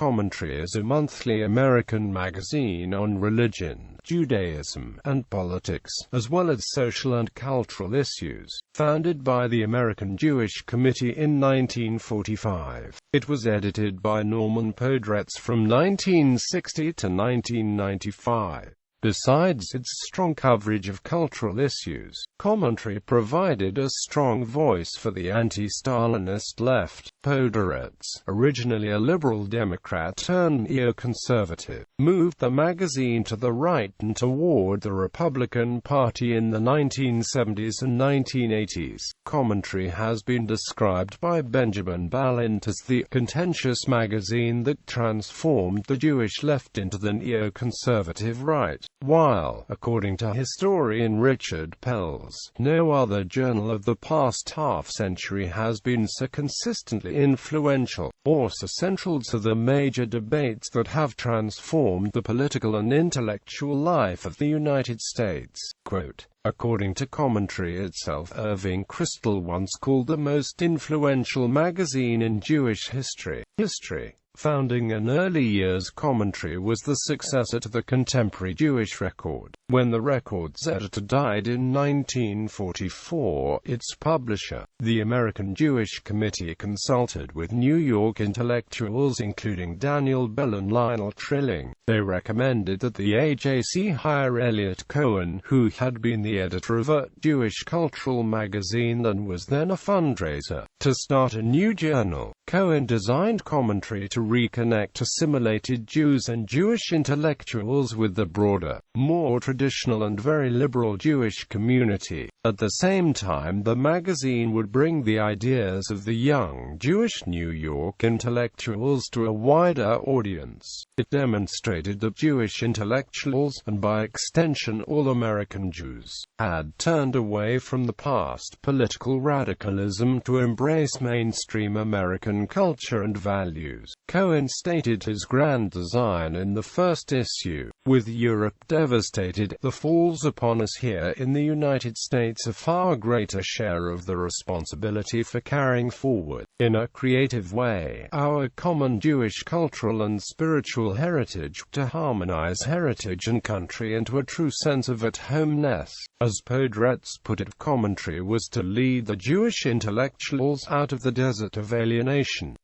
Commentary is a monthly American magazine on religion, Judaism, and politics, as well as social and cultural issues. Founded by the American Jewish Committee in 1945, it was edited by Norman Podhoretz from 1960 to 1995. Besides its strong coverage of cultural issues, Commentary provided a strong voice for the anti-Stalinist left. Podhoretz, originally a liberal Democrat turned neoconservative, moved the magazine to the right and toward the Republican Party in the 1970s and 1980s. Commentary has been described by Benjamin Balint as the contentious magazine that transformed the Jewish left into the neoconservative right, while, according to historian Richard Pelz, no other journal of the past half-century has been so consistently influential, or so central to the major debates that have transformed the political and intellectual life of the United States. Quote, according to Commentary itself, Irving Kristol once called the most influential magazine in Jewish history. Founding in early years, Commentary was the successor to the contemporary Jewish Record. When the Record's editor died in 1944, its publisher, the American Jewish Committee, consulted with New York intellectuals including Daniel Bell and Lionel Trilling. They recommended that the AJC hire Elliot Cohen, who had been the editor of a Jewish cultural magazine and was then a fundraiser, to start a new journal. Cohen designed Commentary to reconnect assimilated Jews and Jewish intellectuals with the broader, more traditional and very liberal Jewish community. At the same time, the magazine would bring the ideas of the young Jewish New York intellectuals to a wider audience. It demonstrated that Jewish intellectuals, and by extension all American Jews, had turned away from the past political radicalism to embrace mainstream American culture and values. Cohen stated his grand design in the first issue: with Europe devastated, there falls upon us here in the United States a far greater share of the responsibility for carrying forward, in a creative way, our common Jewish cultural and spiritual heritage, to harmonize heritage and country into a true sense of at-homeness. As Podhoretz put it, Commentary was to lead the Jewish intellectuals out of the desert of alienation,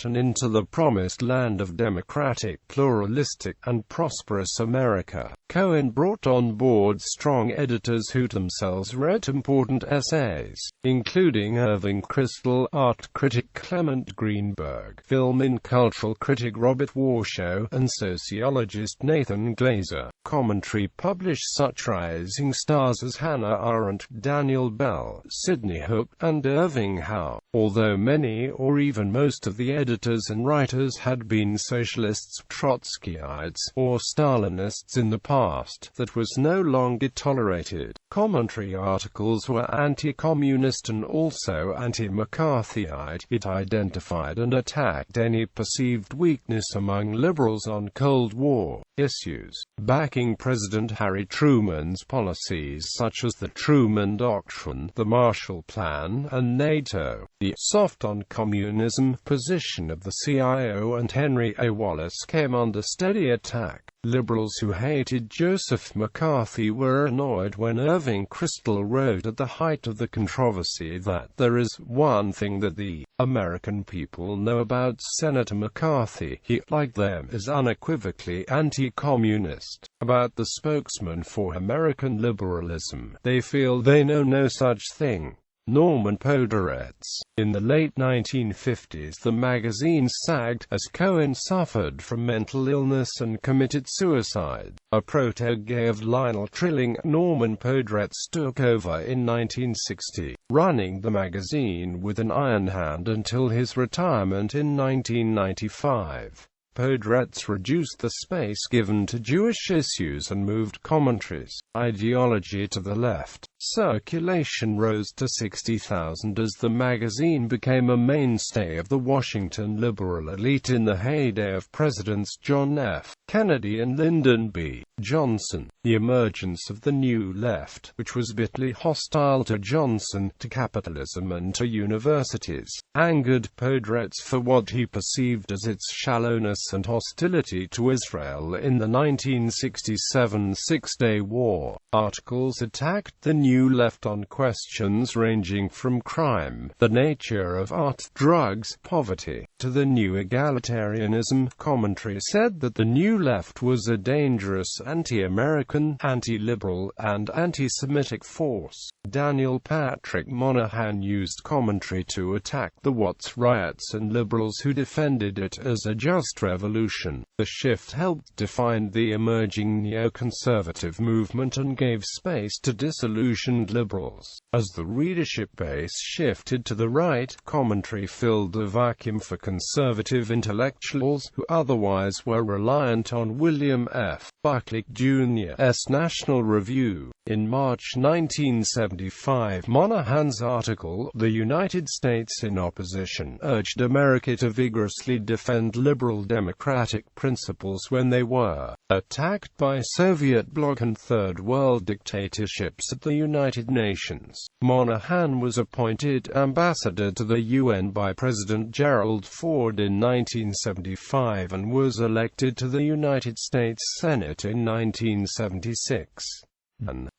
and into the promised land of democratic, pluralistic, and prosperous America. Cohen brought on board strong editors who themselves wrote important essays, including Irving Kristol, art critic Clement Greenberg, film and cultural critic Robert Warshaw, and sociologist Nathan Glazer. Commentary published such rising stars as Hannah Arendt, Daniel Bell, Sidney Hook, and Irving Howe. Although many or even most of the editors and writers had been socialists, Trotskyites, or Stalinists in the past, that was no longer tolerated. Commentary articles were anti-communist and also anti-McCarthyite. It identified and attacked any perceived weakness among liberals on Cold War issues, backing President Harry Truman's policies such as the Truman Doctrine, the Marshall Plan, and NATO. The soft on communism position of the CIO and Henry A. Wallace came under steady attack. Liberals who hated Joseph McCarthy were annoyed when Irving Kristol wrote at the height of the controversy that there is one thing that the American people know about Senator McCarthy: he, like them, is unequivocally anti-communist. About the spokesman for American liberalism, they feel they know no such thing. Norman Podhoretz. In the late 1950s, the magazine sagged, as Cohen suffered from mental illness and committed suicide. A protégé of Lionel Trilling, Norman Podhoretz took over in 1960, running the magazine with an iron hand until his retirement in 1995. Podhoretz reduced the space given to Jewish issues and moved Commentary's ideology to the left. Circulation rose to 60,000 as the magazine became a mainstay of the Washington liberal elite in the heyday of Presidents John F. Kennedy and Lyndon B. Johnson. The emergence of the New Left, which was bitterly hostile to Johnson, to capitalism and to universities, angered Podhoretz for what he perceived as its shallowness and hostility to Israel in the 1967 Six-Day War. Articles attacked the New Left on questions ranging from crime, the nature of art, drugs, poverty, to the new egalitarianism. Commentary said that the New Left was a dangerous anti-American, anti-liberal, and anti-Semitic force. Daniel Patrick Moynihan used commentary to attack the Watts riots and liberals who defended it as a just revolution. The shift helped define the emerging neoconservative movement and gave space to disillusioned liberals. As the readership base shifted to the right, commentary filled a vacuum for conservative intellectuals who otherwise were reliant on William F. Buckley Jr.'s National Review. In March 1975, Moynihan's article, "The United States in Opposition," urged America to vigorously defend liberal democratic principles when they were attacked by Soviet bloc and Third World dictatorships at the United Nations. Moynihan was appointed ambassador to the UN by President Gerald Ford in 1975 and was elected to the United States Senate in 1976.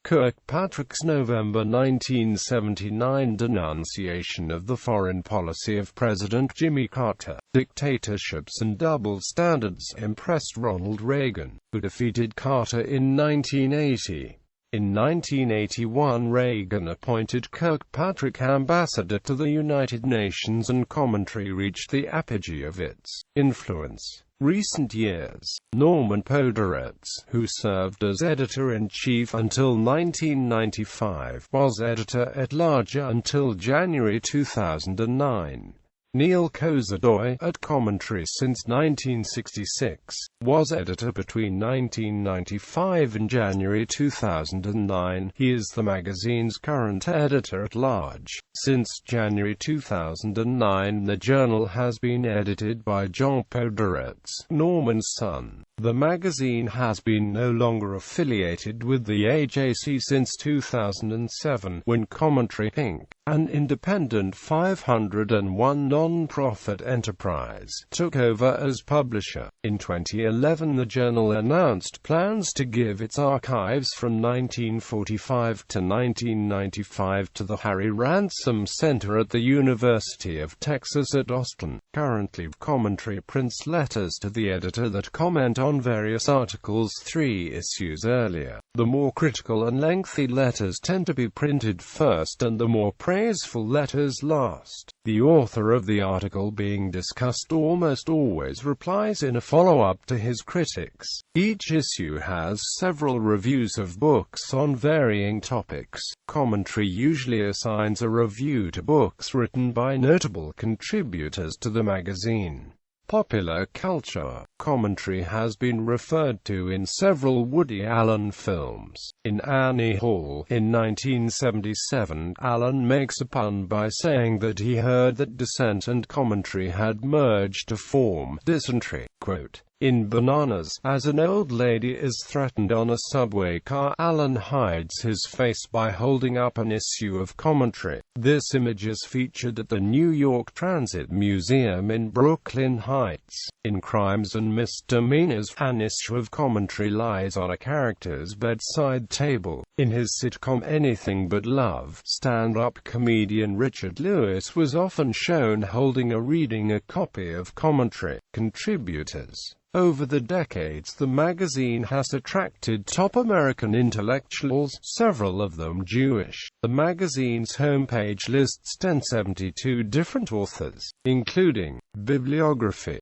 Kirkpatrick's November 1979 denunciation of the foreign policy of President Jimmy Carter, dictatorships and double standards, impressed Ronald Reagan, who defeated Carter in 1980. In 1981, Reagan appointed Kirkpatrick ambassador to the United Nations, and commentary reached the apogee of its influence. Recent years. Norman Podhoretz, who served as editor-in-chief until 1995, was editor-at-large until January 2009. Neil Kozlodoy, at commentary since 1966, was editor between 1995 and January 2009. He is the magazine's current editor-at-large. Since January 2009, the journal has been edited by John Podhoretz, Norman's son. The magazine has been no longer affiliated with the AJC since 2007, when Commentary Inc., an independent 501 non-profit enterprise, took over as publisher. In 2011, the journal announced plans to give its archives from 1945 to 1995 to the Harry Ransom Center at the University of Texas at Austin. Currently, commentary prints letters to the editor that comment on various articles 3 issues earlier. The more critical and lengthy letters tend to be printed first and the more praiseful letters last. The author of the article being discussed almost always replies in a follow-up to his critics. Each issue has several reviews of books on varying topics. Commentary usually assigns a review to books written by notable contributors to the magazine. Popular culture. Commentary has been referred to in several Woody Allen films. In Annie Hall, in 1977, Allen makes a pun by saying that he heard that dissent and commentary had merged to form dysentery. Quote, "In Bananas, as an old lady is threatened on a subway car, Allen hides his face by holding up an issue of commentary. This image is featured at the New York Transit Museum in Brooklyn Heights. In Crimes and Misdemeanors, an issue of commentary lies on a character's bedside table. In his sitcom Anything But Love, stand-up comedian Richard Lewis was often shown holding or reading a copy of commentary." Contributors. Over the decades, the magazine has attracted top American intellectuals, several of them Jewish. The magazine's homepage lists 1072 different authors, including bibliography,